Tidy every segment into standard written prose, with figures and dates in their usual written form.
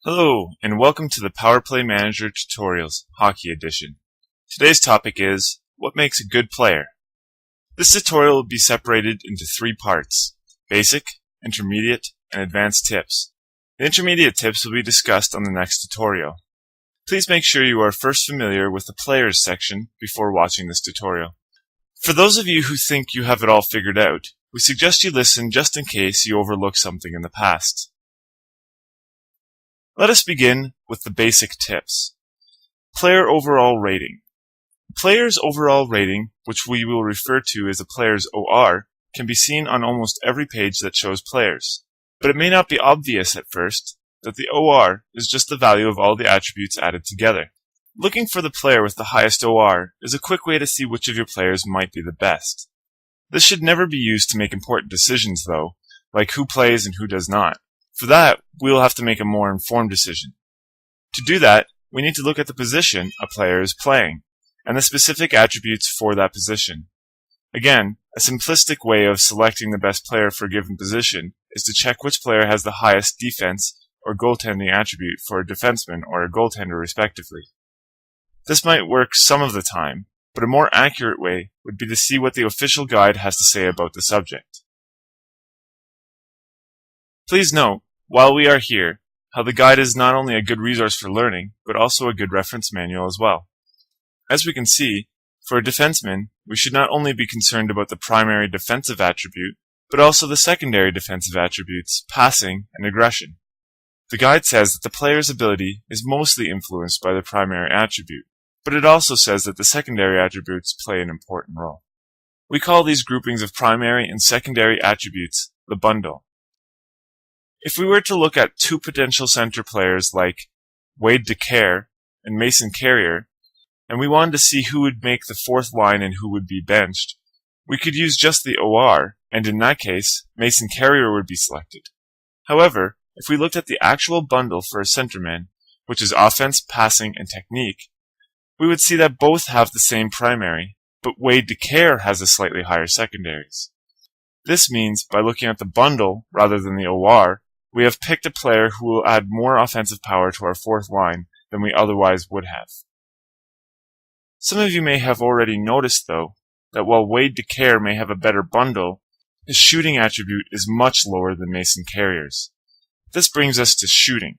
Hello, and welcome to the Power Play Manager Tutorials, Hockey Edition. Today's topic is, what makes a good player? This tutorial will be separated into 3 parts: basic, intermediate, and advanced tips. The intermediate tips will be discussed on the next tutorial. Please make sure you are first familiar with the Players section before watching this tutorial. For those of you who think you have it all figured out, we suggest you listen just in case you overlook something in the past. Let us begin with the basic tips. Player overall rating. A player's overall rating, which we will refer to as a player's OR, can be seen on almost every page that shows players. But it may not be obvious at first that the OR is just the value of all the attributes added together. Looking for the player with the highest OR is a quick way to see which of your players might be the best. This should never be used to make important decisions though, like who plays and who does not. For that, we will have to make a more informed decision. To do that, we need to look at the position a player is playing, and the specific attributes for that position. Again, a simplistic way of selecting the best player for a given position is to check which player has the highest defense or goaltending attribute for a defenseman or a goaltender respectively. This might work some of the time, but a more accurate way would be to see what the official guide has to say about the subject. Please note, while we are here, how the guide is not only a good resource for learning, but also a good reference manual as well. As we can see, for a defenseman, we should not only be concerned about the primary defensive attribute, but also the secondary defensive attributes, passing and aggression. The guide says that the player's ability is mostly influenced by the primary attribute, but it also says that the secondary attributes play an important role. We call these groupings of primary and secondary attributes the bundle. If we were to look at 2 potential center players like Wade DeCare and Mason Carrier, and we wanted to see who would make the 4th line and who would be benched, we could use just the OR, and in that case, Mason Carrier would be selected. However, if we looked at the actual bundle for a centerman, which is offense, passing, and technique, we would see that both have the same primary, but Wade DeCare has a slightly higher secondaries. This means, by looking at the bundle rather than the OR, we have picked a player who will add more offensive power to our 4th line than we otherwise would have. Some of you may have already noticed, though, that while Wade DeCare may have a better bundle, his shooting attribute is much lower than Mason Carrier's. This brings us to shooting.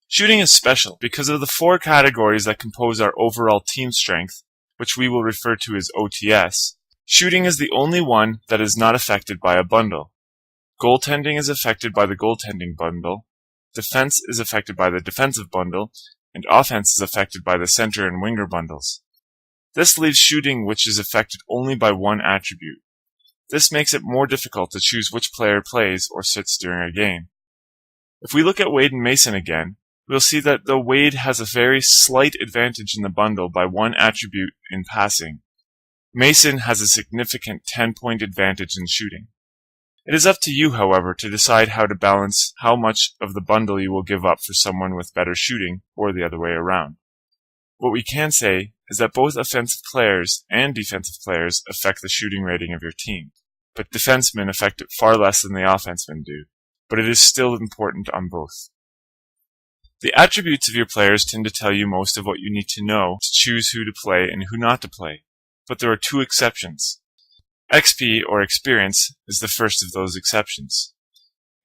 Shooting is special because of the 4 categories that compose our overall team strength, which we will refer to as OTS. Shooting is the only one that is not affected by a bundle. Goaltending is affected by the goaltending bundle, defense is affected by the defensive bundle, and offense is affected by the center and winger bundles. This leaves shooting, which is affected only by 1 attribute. This makes it more difficult to choose which player plays or sits during a game. If we look at Wade and Mason again, we'll see that though Wade has a very slight advantage in the bundle by 1 attribute in passing, Mason has a significant 10-point advantage in shooting. It is up to you, however, to decide how to balance how much of the bundle you will give up for someone with better shooting, or the other way around. What we can say is that both offensive players and defensive players affect the shooting rating of your team, but defensemen affect it far less than the offensemen do, but it is still important on both. The attributes of your players tend to tell you most of what you need to know to choose who to play and who not to play, but there are 2 exceptions. XP, or experience, is the first of those exceptions.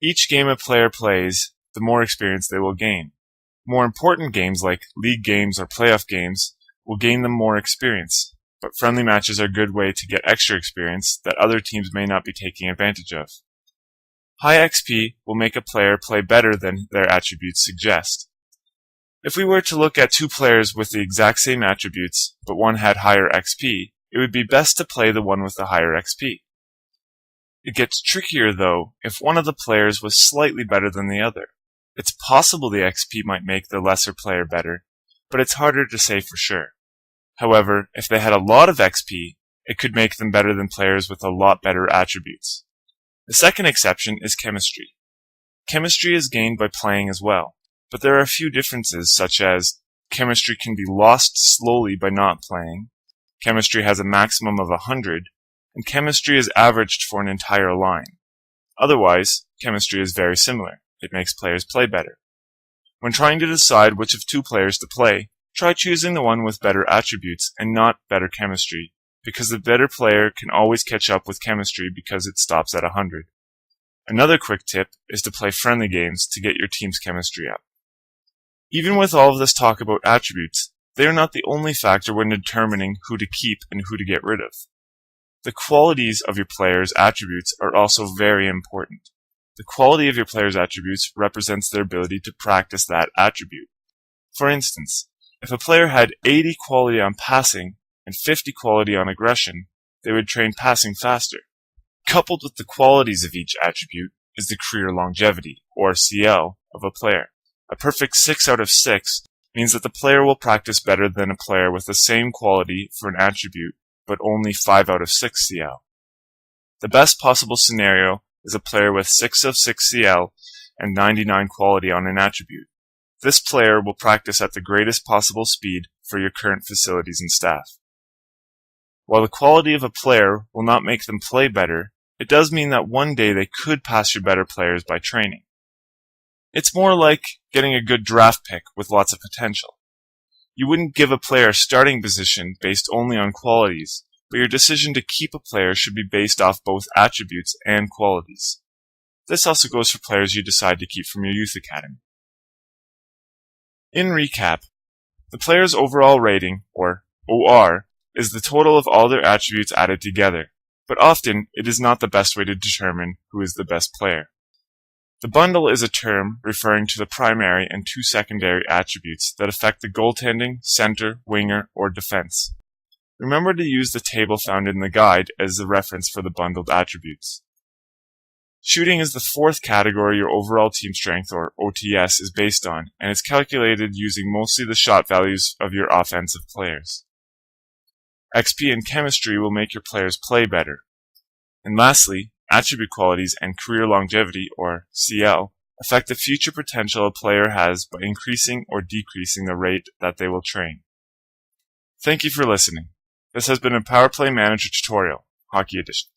Each game a player plays, the more experience they will gain. More important games like league games or playoff games will gain them more experience, but friendly matches are a good way to get extra experience that other teams may not be taking advantage of. High XP will make a player play better than their attributes suggest. If we were to look at 2 players with the exact same attributes, but one had higher XP, it would be best to play the one with the higher XP. It gets trickier, though, if one of the players was slightly better than the other. It's possible the XP might make the lesser player better, but it's harder to say for sure. However, if they had a lot of XP, it could make them better than players with a lot better attributes. The second exception is chemistry. Chemistry is gained by playing as well, but there are a few differences, such as chemistry can be lost slowly by not playing, chemistry has a maximum of 100, and chemistry is averaged for an entire line. Otherwise, chemistry is very similar. It makes players play better. When trying to decide which of two players to play, try choosing the one with better attributes and not better chemistry, because the better player can always catch up with chemistry because it stops at 100. Another quick tip is to play friendly games to get your team's chemistry up. Even with all of this talk about attributes, they are not the only factor when determining who to keep and who to get rid of. The qualities of your player's attributes are also very important. The quality of your player's attributes represents their ability to practice that attribute. For instance, if a player had 80 quality on passing and 50 quality on aggression, they would train passing faster. Coupled with the qualities of each attribute is the career longevity, or CL, of a player. A perfect 6 out of 6 means that the player will practice better than a player with the same quality for an attribute, but only 5 out of 6 CL. The best possible scenario is a player with 6 of 6 CL and 99 quality on an attribute. This player will practice at the greatest possible speed for your current facilities and staff. While the quality of a player will not make them play better, it does mean that one day they could pass your better players by training. It's more like getting a good draft pick with lots of potential. You wouldn't give a player a starting position based only on qualities, but your decision to keep a player should be based off both attributes and qualities. This also goes for players you decide to keep from your youth academy. In recap, the player's overall rating, or OR, is the total of all their attributes added together, but often it is not the best way to determine who is the best player. The bundle is a term referring to the primary and 2 secondary attributes that affect the goaltending, center, winger, or defense. Remember to use the table found in the guide as a reference for the bundled attributes. Shooting is the fourth category your overall team strength, or OTS, is based on, and is calculated using mostly the shot values of your offensive players. XP and chemistry will make your players play better. And lastly, attribute qualities and career longevity, or CL, affect the future potential a player has by increasing or decreasing the rate that they will train. Thank you for listening. This has been a Power Play Manager tutorial, Hockey Edition.